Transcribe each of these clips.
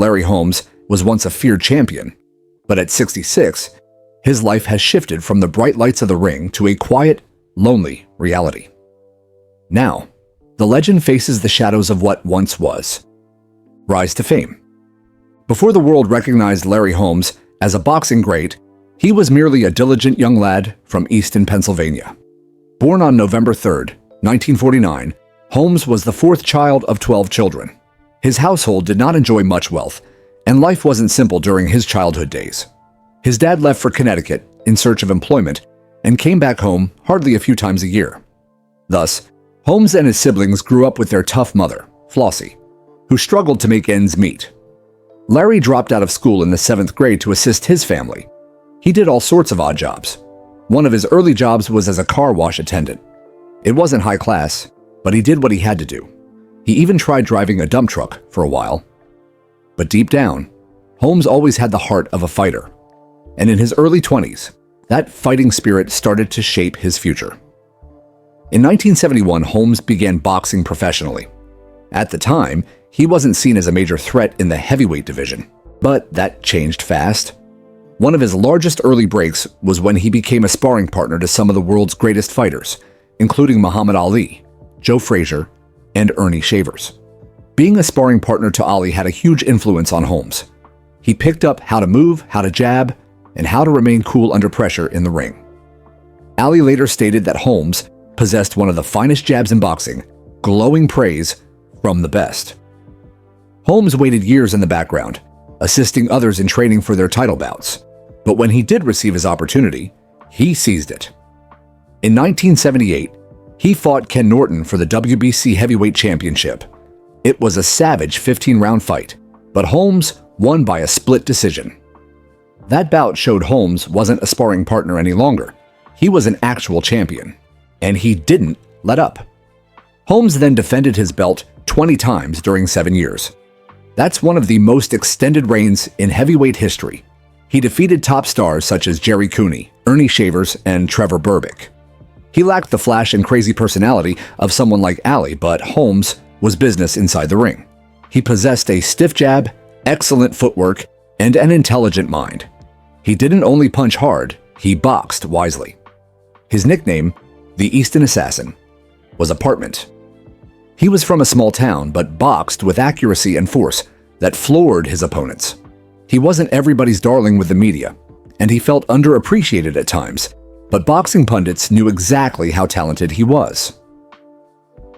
Larry Holmes was once a feared champion, but at 66, his life has shifted from the bright lights of the ring to a quiet, lonely reality. Now, the legend faces the shadows of what once was. Rise to fame. Before the world recognized Larry Holmes as a boxing great, he was merely a diligent young lad from Easton, Pennsylvania. Born on November 3, 1949, Holmes was the fourth child of 12 children. His household did not enjoy much wealth, and life wasn't simple during his childhood days. His dad left for Connecticut in search of employment and came back home hardly a few times a year. Thus, Holmes and his siblings grew up with their tough mother, Flossie, who struggled to make ends meet. Larry dropped out of school in the 7th grade to assist his family. He did all sorts of odd jobs. One of his early jobs was as a car wash attendant. It wasn't high class, but he did what he had to do. He even tried driving a dump truck for a while. But deep down, Holmes always had the heart of a fighter. And in his early 20s, that fighting spirit started to shape his future. In 1971, Holmes began boxing professionally. At the time, he wasn't seen as a major threat in the heavyweight division, but that changed fast. One of his largest early breaks was when he became a sparring partner to some of the world's greatest fighters, including Muhammad Ali, Joe Frazier, and Ernie Shavers. Being a sparring partner to Ali had a huge influence on Holmes. He picked up how to move, how to jab, and how to remain cool under pressure in the ring. Ali later stated that Holmes possessed one of the finest jabs in boxing, glowing praise from the best. Holmes waited years in the background, assisting others in training for their title bouts. But when he did receive his opportunity, he seized it. In 1978, he fought Ken Norton for the WBC Heavyweight Championship. It was a savage 15-round fight, but Holmes won by a split decision. That bout showed Holmes wasn't a sparring partner any longer. He was an actual champion, and he didn't let up. Holmes then defended his belt 20 times during 7 years. That's one of the most extended reigns in heavyweight history. He defeated top stars such as Jerry Cooney, Ernie Shavers, and Trevor Berbick. He lacked the flash and crazy personality of someone like Ali, but Holmes was business inside the ring. He possessed a stiff jab, excellent footwork, and an intelligent mind. He didn't only punch hard, he boxed wisely. His nickname, the Easton Assassin, was Apartment. He was from a small town, but boxed with accuracy and force that floored his opponents. He wasn't everybody's darling with the media, and he felt underappreciated at times, but boxing pundits knew exactly how talented he was.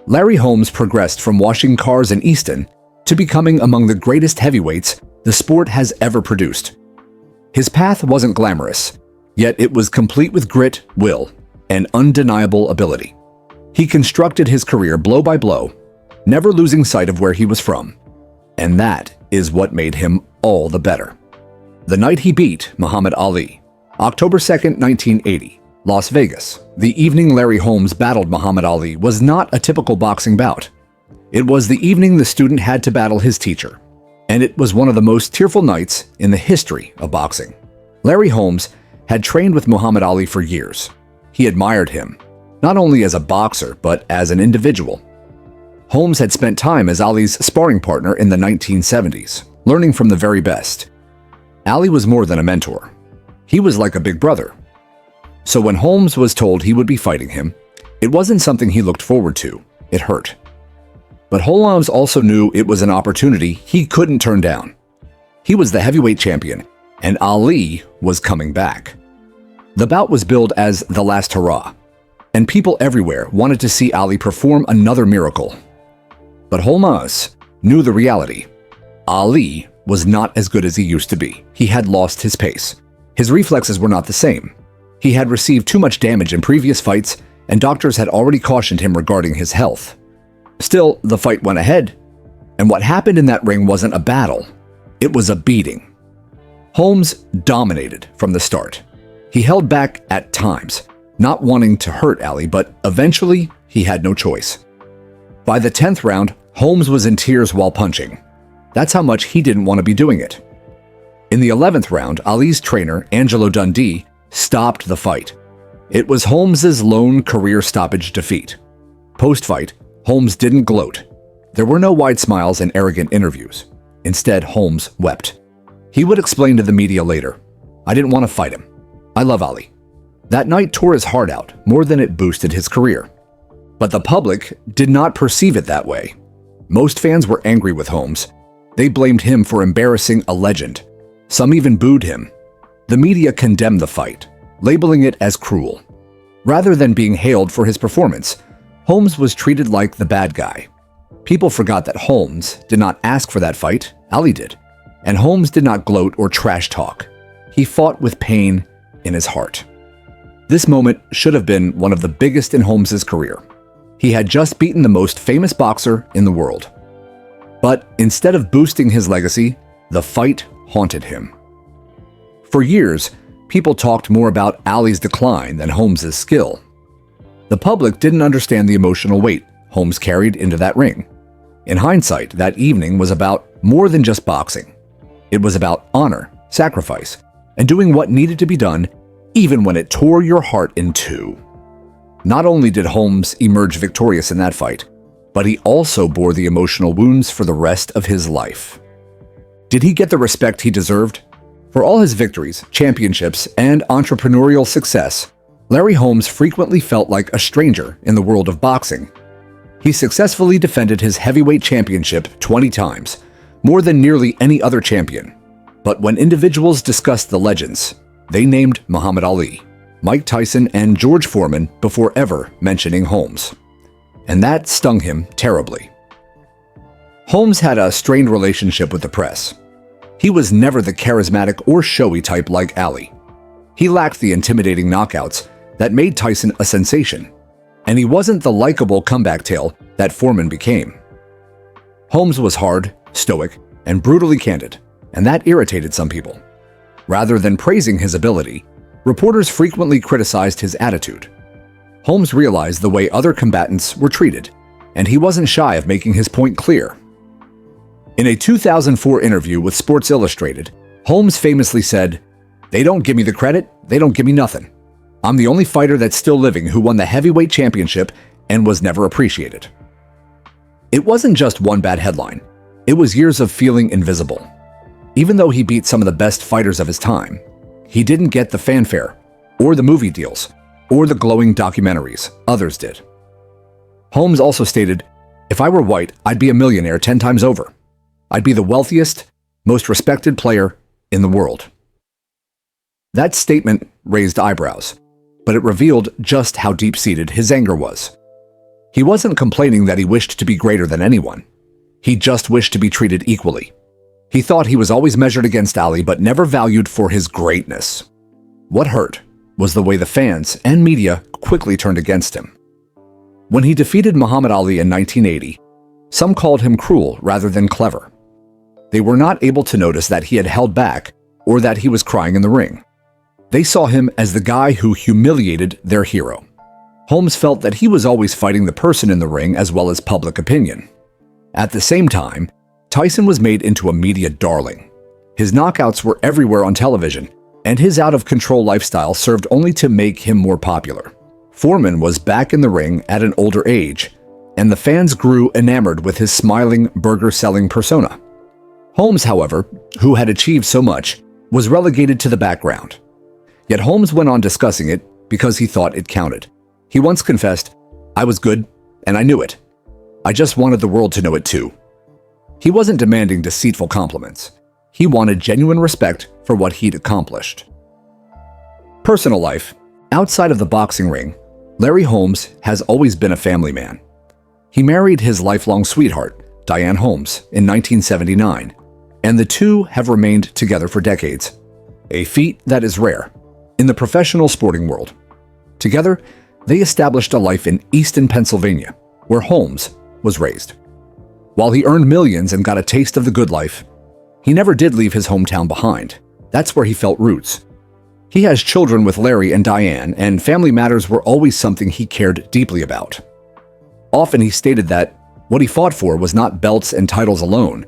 Larry Holmes progressed from washing cars in Easton to becoming among the greatest heavyweights the sport has ever produced. His path wasn't glamorous, yet it was complete with grit, will, and undeniable ability. He constructed his career blow by blow, never losing sight of where he was from. And that is what made him all the better. The night he beat Muhammad Ali, October 2, 1980, Las Vegas, the evening Larry Holmes battled Muhammad Ali was not a typical boxing bout. It was the evening the student had to battle his teacher, and it was one of the most tearful nights in the history of boxing. Larry Holmes had trained with Muhammad Ali for years. He admired him, not only as a boxer, but as an individual. Holmes had spent time as Ali's sparring partner in the 1970s, learning from the very best. Ali was more than a mentor. He was like a big brother. So when Holmes was told he would be fighting him, it wasn't something he looked forward to. It hurt. But Holmes also knew it was an opportunity he couldn't turn down. He was the heavyweight champion, and Ali was coming back. The bout was billed as the last hurrah, and people everywhere wanted to see Ali perform another miracle. But Holmes knew the reality. Ali was not as good as he used to be. He had lost his pace. His reflexes were not the same. He had received too much damage in previous fights, and doctors had already cautioned him regarding his health. Still, the fight went ahead, and what happened in that ring wasn't a battle. It was a beating. Holmes dominated from the start. He held back at times, not wanting to hurt Ali, but eventually he had no choice. By the 10th round, Holmes was in tears while punching. That's how much he didn't want to be doing it. In the 11th round, Ali's trainer, Angelo Dundee, stopped the fight. It was Holmes's lone career stoppage defeat. Post-fight, Holmes didn't gloat. There were no wide smiles and arrogant interviews. Instead, Holmes wept. He would explain to the media later, "I didn't want to fight him. I love Ali." That night tore his heart out more than it boosted his career. But the public did not perceive it that way. Most fans were angry with Holmes. They blamed him for embarrassing a legend. Some even booed him. The media condemned the fight, labeling it as cruel. Rather than being hailed for his performance, Holmes was treated like the bad guy. People forgot that Holmes did not ask for that fight, Ali did. And Holmes did not gloat or trash talk. He fought with pain in his heart. This moment should have been one of the biggest in Holmes's career. He had just beaten the most famous boxer in the world. But instead of boosting his legacy, the fight haunted him. For years, people talked more about Ali's decline than Holmes's skill. The public didn't understand the emotional weight Holmes carried into that ring. In hindsight, that evening was about more than just boxing. It was about honor, sacrifice, and doing what needed to be done even when it tore your heart in two. Not only did Holmes emerge victorious in that fight, but he also bore the emotional wounds for the rest of his life. Did he get the respect he deserved? For all his victories, championships, and entrepreneurial success, Larry Holmes frequently felt like a stranger in the world of boxing. He successfully defended his heavyweight championship 20 times, more than nearly any other champion. But when individuals discussed the legends, they named Muhammad Ali, Mike Tyson, and George Foreman before ever mentioning Holmes. And that stung him terribly. Holmes had a strained relationship with the press. He was never the charismatic or showy type like Ali. He lacked the intimidating knockouts that made Tyson a sensation, and he wasn't the likable comeback tale that Foreman became. Holmes was hard, stoic, and brutally candid, and that irritated some people. Rather than praising his ability, reporters frequently criticized his attitude. Holmes realized the way other combatants were treated, and he wasn't shy of making his point clear. In a 2004 interview with Sports Illustrated, Holmes famously said, "They don't give me the credit, they don't give me nothing. I'm the only fighter that's still living who won the heavyweight championship and was never appreciated." It wasn't just one bad headline. It was years of feeling invisible. Even though he beat some of the best fighters of his time, he didn't get the fanfare, or the movie deals, or the glowing documentaries others did. Holmes also stated, "If I were white, I'd be a millionaire 10 times over. I'd be the wealthiest, most respected player in the world." That statement raised eyebrows, but it revealed just how deep-seated his anger was. He wasn't complaining that he wished to be greater than anyone. He just wished to be treated equally. He thought he was always measured against Ali, but never valued for his greatness. What hurt was the way the fans and media quickly turned against him. When he defeated Muhammad Ali in 1980, some called him cruel rather than clever. They were not able to notice that he had held back or that he was crying in the ring. They saw him as the guy who humiliated their hero. Holmes felt that he was always fighting the person in the ring as well as public opinion. At the same time, Tyson was made into a media darling. His knockouts were everywhere on television, and his out-of-control lifestyle served only to make him more popular. Foreman was back in the ring at an older age, and the fans grew enamored with his smiling, burger-selling persona. Holmes, however, who had achieved so much, was relegated to the background. Yet Holmes went on discussing it because he thought it counted. He once confessed, "I was good, and I knew it. I just wanted the world to know it too." He wasn't demanding deceitful compliments. He wanted genuine respect for what he'd accomplished. Personal life. Outside of the boxing ring, Larry Holmes has always been a family man. He married his lifelong sweetheart, Diane Holmes, in 1979, and the two have remained together for decades, a feat that is rare in the professional sporting world. Together, they established a life in Easton, Pennsylvania, where Holmes was raised. While he earned millions and got a taste of the good life, he never did leave his hometown behind. That's where he felt roots. He has children with Larry and Diane, and family matters were always something he cared deeply about. Often he stated that what he fought for was not belts and titles alone,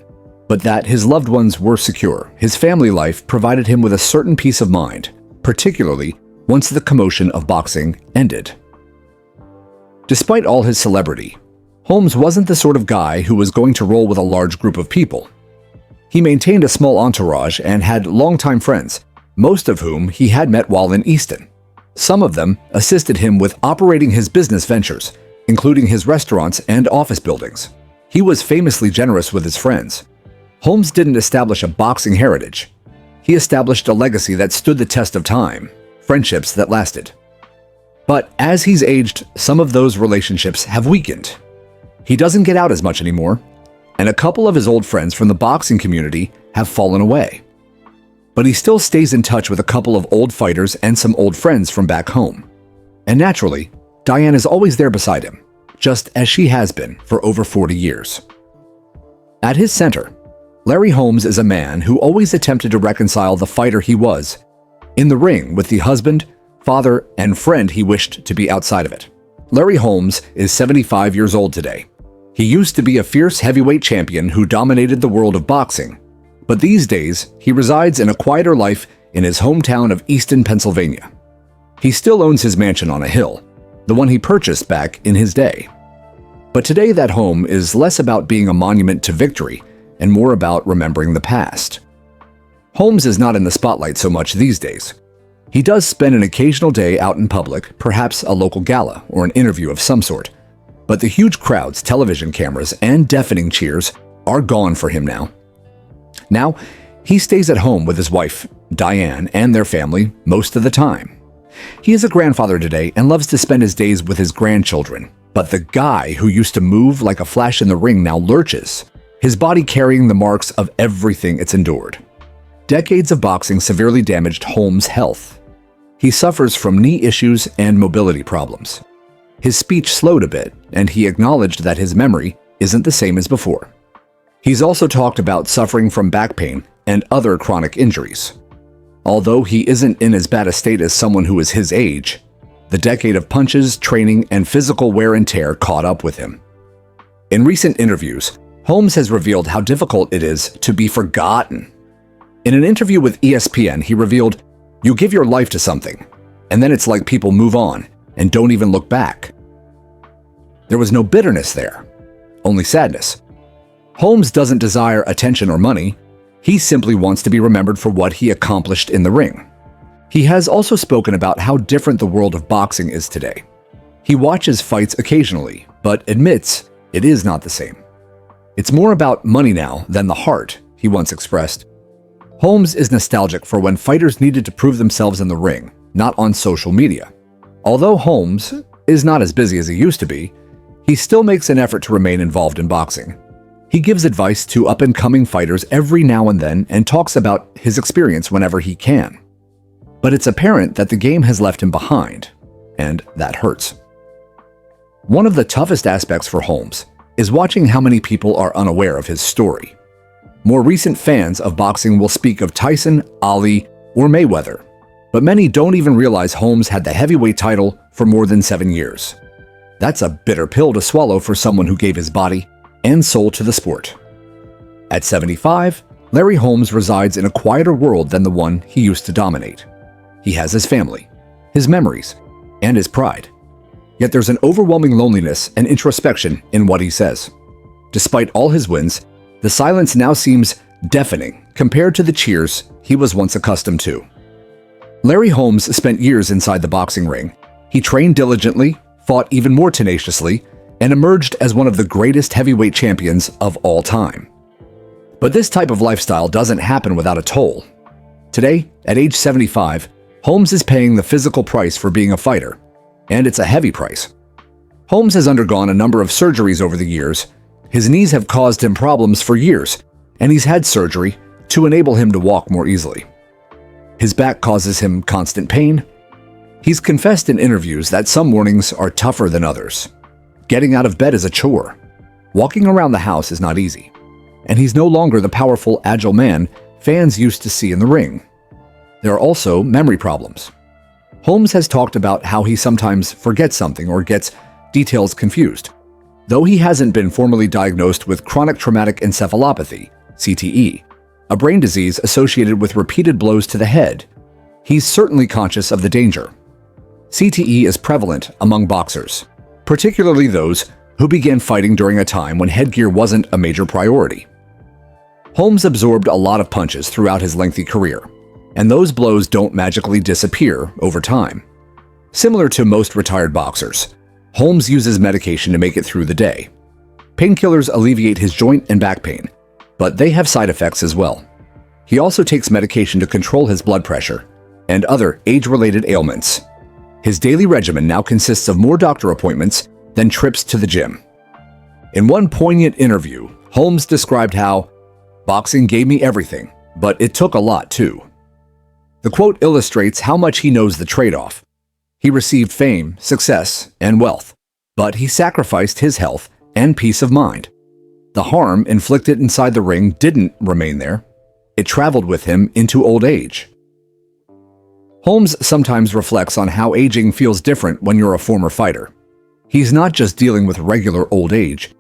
but that his loved ones were secure. His family life provided him with a certain peace of mind, particularly once the commotion of boxing ended. Despite all his celebrity, Holmes wasn't the sort of guy who was going to roll with a large group of people. He maintained a small entourage and had longtime friends, most of whom he had met while in Easton. Some of them assisted him with operating his business ventures, including his restaurants and office buildings. He was famously generous with his friends. Holmes didn't establish a boxing heritage. He established a legacy that stood the test of time, friendships that lasted. But as he's aged, some of those relationships have weakened. He doesn't get out as much anymore, and a couple of his old friends from the boxing community have fallen away. But he still stays in touch with a couple of old fighters and some old friends from back home. And naturally, Diane is always there beside him, just as she has been for over 40 years. At his center, Larry Holmes is a man who always attempted to reconcile the fighter he was in the ring with the husband, father, and friend he wished to be outside of it. Larry Holmes is 75 years old today. He used to be a fierce heavyweight champion who dominated the world of boxing, but these days he resides in a quieter life in his hometown of Easton, Pennsylvania. He still owns his mansion on a hill, the one he purchased back in his day. But today that home is less about being a monument to victory and more about remembering the past. Holmes is not in the spotlight so much these days. He does spend an occasional day out in public, perhaps a local gala or an interview of some sort. But the huge crowds, television cameras, and deafening cheers are gone for him now. Now, he stays at home with his wife, Diane, and their family most of the time. He is a grandfather today and loves to spend his days with his grandchildren. But the guy who used to move like a flash in the ring now lurches, his body carrying the marks of everything it's endured. Decades of boxing severely damaged Holmes' health. He suffers from knee issues and mobility problems. His speech slowed a bit, and he acknowledged that his memory isn't the same as before. He's also talked about suffering from back pain and other chronic injuries. Although he isn't in as bad a state as someone who is his age, the decade of punches, training, and physical wear and tear caught up with him. In recent interviews, Holmes has revealed how difficult it is to be forgotten. In an interview with ESPN, he revealed, "You give your life to something, and then it's like people move on and don't even look back." There was no bitterness there, only sadness. Holmes doesn't desire attention or money. He simply wants to be remembered for what he accomplished in the ring. He has also spoken about how different the world of boxing is today. He watches fights occasionally, but admits it is not the same. "It's more about money now than the heart," he once expressed. Holmes is nostalgic for when fighters needed to prove themselves in the ring, not on social media. Although Holmes is not as busy as he used to be, he still makes an effort to remain involved in boxing. He gives advice to up-and-coming fighters every now and then and talks about his experience whenever he can. But it's apparent that the game has left him behind, and that hurts. One of the toughest aspects for Holmes is watching how many people are unaware of his story. More recent fans of boxing will speak of Tyson, Ali, or Mayweather, but many don't even realize Holmes had the heavyweight title for more than 7 years. That's a bitter pill to swallow for someone who gave his body and soul to the sport. At 75, Larry Holmes resides in a quieter world than the one he used to dominate. He has his family, his memories, and his pride. Yet there's an overwhelming loneliness and introspection in what he says. Despite all his wins, the silence now seems deafening compared to the cheers he was once accustomed to. Larry Holmes spent years inside the boxing ring. He trained diligently, fought even more tenaciously, and emerged as one of the greatest heavyweight champions of all time. But this type of lifestyle doesn't happen without a toll. Today, at age 75, Holmes is paying the physical price for being a fighter, and it's a heavy price. Holmes has undergone a number of surgeries over the years. His knees have caused him problems for years, and he's had surgery to enable him to walk more easily. His back causes him constant pain. He's confessed in interviews that some mornings are tougher than others. Getting out of bed is a chore. Walking around the house is not easy. And he's no longer the powerful, agile man fans used to see in the ring. There are also memory problems. Holmes has talked about how he sometimes forgets something or gets details confused. Though he hasn't been formally diagnosed with chronic traumatic encephalopathy, CTE, a brain disease associated with repeated blows to the head, he's certainly conscious of the danger. CTE is prevalent among boxers, particularly those who began fighting during a time when headgear wasn't a major priority. Holmes absorbed a lot of punches throughout his lengthy career, and those blows don't magically disappear over time. Similar to most retired boxers, Holmes uses medication to make it through the day. Painkillers alleviate his joint and back pain, but they have side effects as well. He also takes medication to control his blood pressure and other age-related ailments. His daily regimen now consists of more doctor appointments than trips to the gym. In one poignant interview, Holmes described how, "Boxing gave me everything, but it took a lot too." The quote illustrates how much he knows the trade-off. He received fame, success, and wealth, but he sacrificed his health and peace of mind. The harm inflicted inside the ring didn't remain there. It traveled with him into old age. Holmes sometimes reflects on how aging feels different when you're a former fighter. He's not just dealing with regular old age.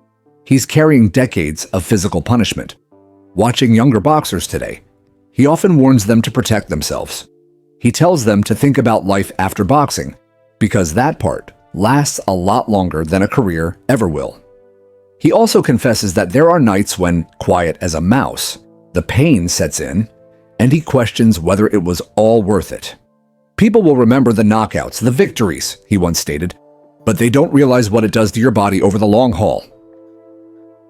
He's carrying decades of physical punishment. Watching younger boxers today, he often warns them to protect themselves. He tells them to think about life after boxing, because that part lasts a lot longer than a career ever will. He also confesses that there are nights when, quiet as a mouse, the pain sets in, and he questions whether it was all worth it. "People will remember the knockouts, the victories," he once stated, "but they don't realize what it does to your body over the long haul."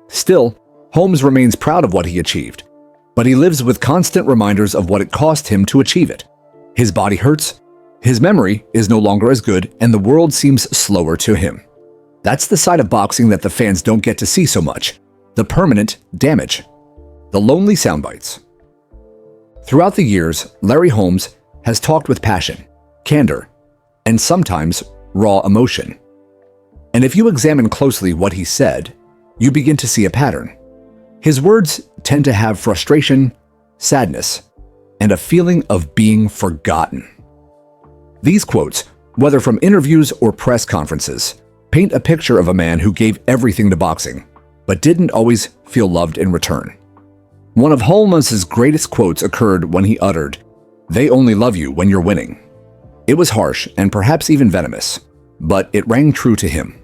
Still, Holmes remains proud of what he achieved, but he lives with constant reminders of what it cost him to achieve it. His body hurts, his memory is no longer as good, and the world seems slower to him. That's the side of boxing that the fans don't get to see so much, the permanent damage, the lonely soundbites. Throughout the years, Larry Holmes has talked with passion, candor, and sometimes raw emotion. And if you examine closely what he said, you begin to see a pattern. His words tend to have frustration, sadness, and a feeling of being forgotten. These quotes, whether from interviews or press conferences, paint a picture of a man who gave everything to boxing, but didn't always feel loved in return. One of Holmes' greatest quotes occurred when he uttered, "They only love you when you're winning." It was harsh and perhaps even venomous, but it rang true to him.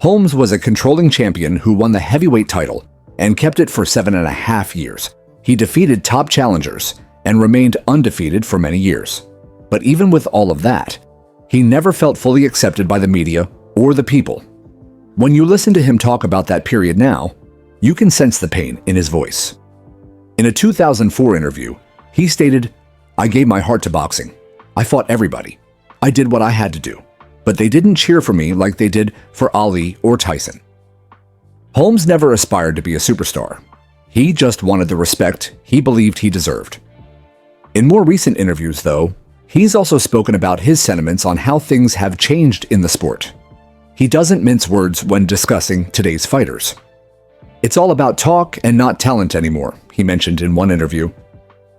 Holmes was a controlling champion who won the heavyweight title and kept it for 7.5 years. He defeated top challengers and remained undefeated for many years. But even with all of that, he never felt fully accepted by the media or the people. When you listen to him talk about that period now, you can sense the pain in his voice. In a 2004 interview, he stated, "I gave my heart to boxing. I fought everybody. I did what I had to do, but they didn't cheer for me like they did for Ali or Tyson." Holmes never aspired to be a superstar. He just wanted the respect he believed he deserved. In more recent interviews, though, he's also spoken about his sentiments on how things have changed in the sport. He doesn't mince words when discussing today's fighters. "It's all about talk and not talent anymore," he mentioned in one interview.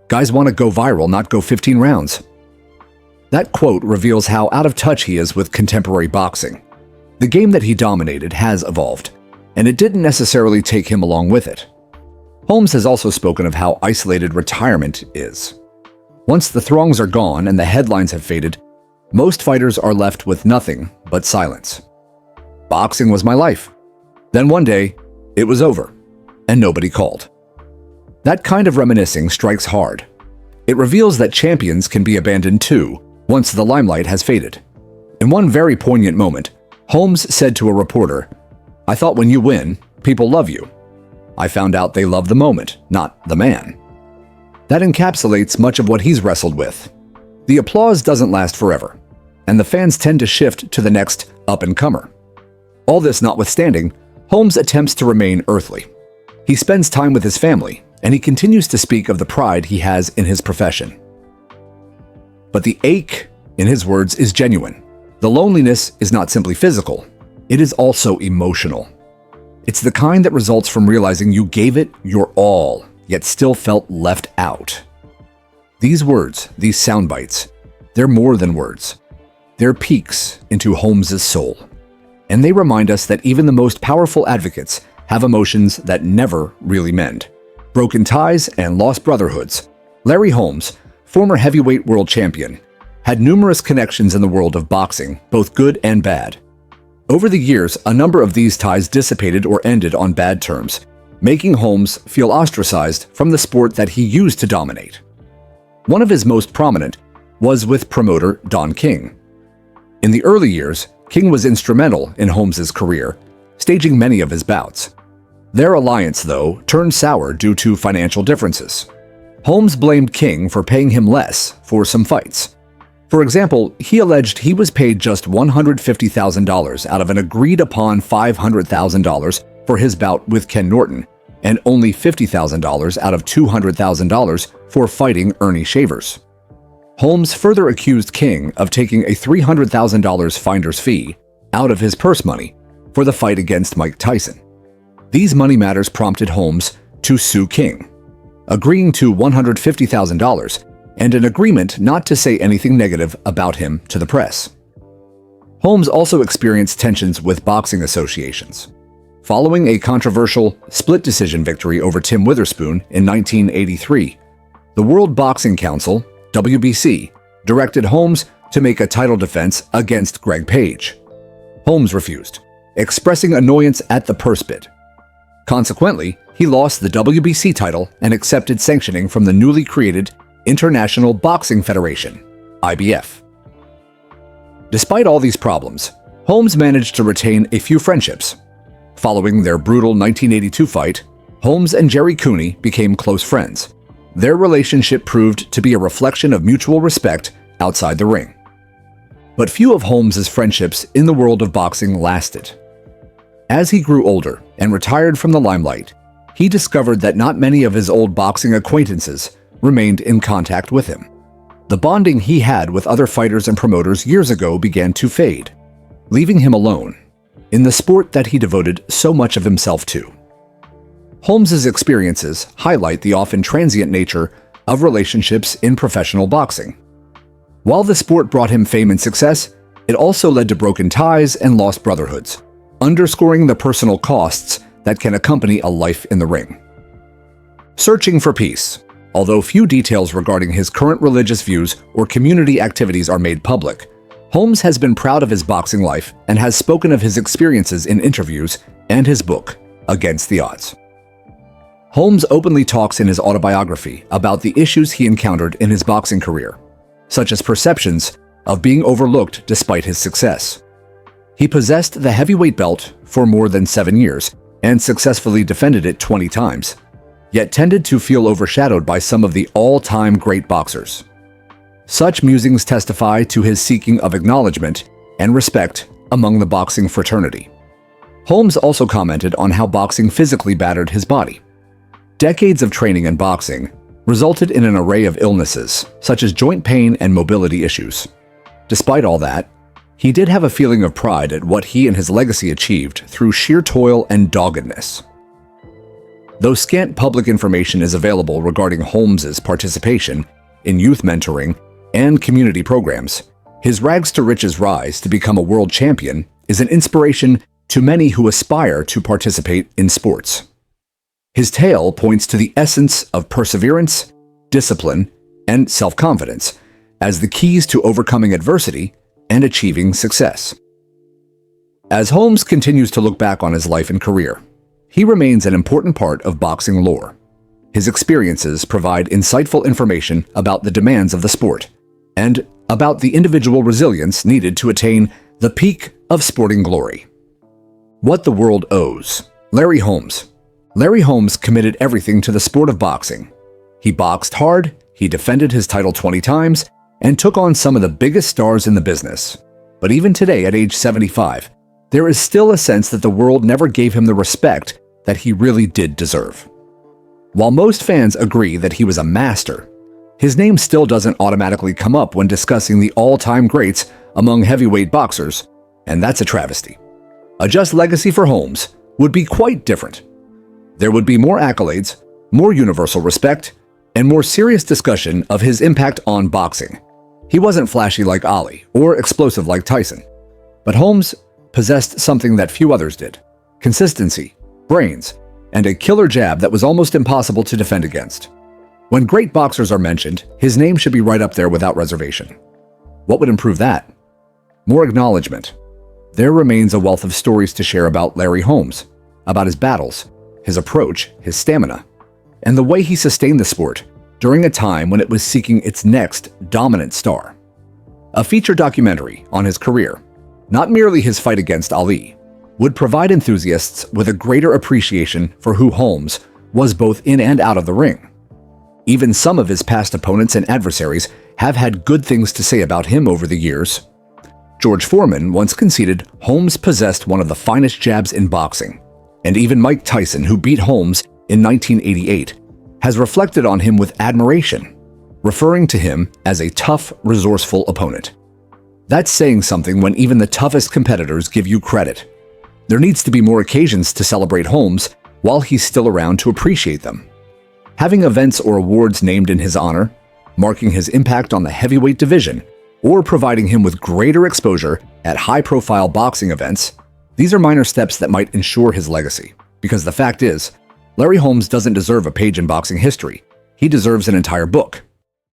"Guys want to go viral, not go 15 rounds." That quote reveals how out of touch he is with contemporary boxing. The game that he dominated has evolved, and it didn't necessarily take him along with it. Holmes has also spoken of how isolated retirement is. Once the throngs are gone and the headlines have faded, most fighters are left with nothing but silence. "Boxing was my life. Then one day, it was over, and nobody called." That kind of reminiscing strikes hard. It reveals that champions can be abandoned too, once the limelight has faded. In one very poignant moment, Holmes said to a reporter, "I thought when you win, people love you. I found out they love the moment, not the man." That encapsulates much of what he's wrestled with. The applause doesn't last forever, and the fans tend to shift to the next up-and-comer. All this notwithstanding, Holmes attempts to remain earthly. He spends time with his family, and he continues to speak of the pride he has in his profession. But the ache, in his words, is genuine. The loneliness is not simply physical, it is also emotional. It's the kind that results from realizing you gave it your all, yet still felt left out. These words, these sound bites, they're more than words. They're peeks into Holmes' soul. And they remind us that even the most powerful advocates have emotions that never really mend. Broken ties and lost brotherhoods. Larry Holmes, former heavyweight world champion, had numerous connections in the world of boxing, both good and bad. Over the years, a number of these ties dissipated or ended on bad terms, making Holmes feel ostracized from the sport that he used to dominate. One of his most prominent was with promoter Don King. In the early years, King was instrumental in Holmes's career, staging many of his bouts. Their alliance, though, turned sour due to financial differences. Holmes blamed King for paying him less for some fights. For example, he alleged he was paid just $150,000 out of an agreed-upon $500,000 for his bout with Ken Norton, and only $50,000 out of $200,000 for fighting Ernie Shavers. Holmes further accused King of taking a $300,000 finder's fee out of his purse money for the fight against Mike Tyson. These money matters prompted Holmes to sue King, agreeing to $150,000 and an agreement not to say anything negative about him to the press. Holmes also experienced tensions with boxing associations. Following a controversial split-decision victory over Tim Witherspoon in 1983, the World Boxing Council, WBC, directed Holmes to make a title defense against Greg Page. Holmes refused, expressing annoyance at the purse bid. Consequently, he lost the WBC title and accepted sanctioning from the newly created International Boxing Federation, IBF. Despite all these problems, Holmes managed to retain a few friendships. Following their brutal 1982 fight, Holmes and Jerry Cooney became close friends. Their relationship proved to be a reflection of mutual respect outside the ring. But few of Holmes's friendships in the world of boxing lasted. As he grew older and retired from the limelight, he discovered that not many of his old boxing acquaintances remained in contact with him. The bonding he had with other fighters and promoters years ago began to fade, leaving him alone in the sport that he devoted so much of himself to. Holmes's experiences highlight the often transient nature of relationships in professional boxing. While the sport brought him fame and success, it also led to broken ties and lost brotherhoods, underscoring the personal costs that can accompany a life in the ring. Searching for peace. Although few details regarding his current religious views or community activities are made public, Holmes has been proud of his boxing life and has spoken of his experiences in interviews and his book, Against the Odds. Holmes openly talks in his autobiography about the issues he encountered in his boxing career, such as perceptions of being overlooked despite his success. He possessed the heavyweight belt for more than 7 years and successfully defended it 20 times, yet tended to feel overshadowed by some of the all-time great boxers. Such musings testify to his seeking of acknowledgement and respect among the boxing fraternity. Holmes also commented on how boxing physically battered his body. Decades of training in boxing resulted in an array of illnesses, such as joint pain and mobility issues. Despite all that, he did have a feeling of pride at what he and his legacy achieved through sheer toil and doggedness. Though scant public information is available regarding Holmes's participation in youth mentoring and community programs, his rags-to-riches rise to become a world champion is an inspiration to many who aspire to participate in sports. His tale points to the essence of perseverance, discipline, and self-confidence as the keys to overcoming adversity and achieving success. As Holmes continues to look back on his life and career, he remains an important part of boxing lore. His experiences provide insightful information about the demands of the sport and about the individual resilience needed to attain the peak of sporting glory. What the world owes. Larry Holmes. Larry Holmes committed everything to the sport of boxing. He boxed hard, he defended his title 20 times, and took on some of the biggest stars in the business. But even today, at age 75, there is still a sense that the world never gave him the respect that he really did deserve. While most fans agree that he was a master, his name still doesn't automatically come up when discussing the all-time greats among heavyweight boxers, and that's a travesty. A just legacy for Holmes would be quite different. There would be more accolades, more universal respect, and more serious discussion of his impact on boxing. He wasn't flashy like Ali or explosive like Tyson, but Holmes possessed something that few others did: consistency, brains, and a killer jab that was almost impossible to defend against. When great boxers are mentioned, his name should be right up there without reservation. What would improve that? More acknowledgement. There remains a wealth of stories to share about Larry Holmes, about his battles, his approach, his stamina, and the way he sustained the sport during a time when it was seeking its next dominant star. A feature documentary on his career, not merely his fight against Ali, would provide enthusiasts with a greater appreciation for who Holmes was both in and out of the ring. Even some of his past opponents and adversaries have had good things to say about him over the years. George Foreman once conceded Holmes possessed one of the finest jabs in boxing, and even Mike Tyson, who beat Holmes in 1988, has reflected on him with admiration, referring to him as a tough, resourceful opponent. That's saying something when even the toughest competitors give you credit. There needs to be more occasions to celebrate Holmes while he's still around to appreciate them. Having events or awards named in his honor, marking his impact on the heavyweight division, or providing him with greater exposure at high-profile boxing events, these are minor steps that might ensure his legacy. Because the fact is, Larry Holmes doesn't deserve a page in boxing history. He deserves an entire book.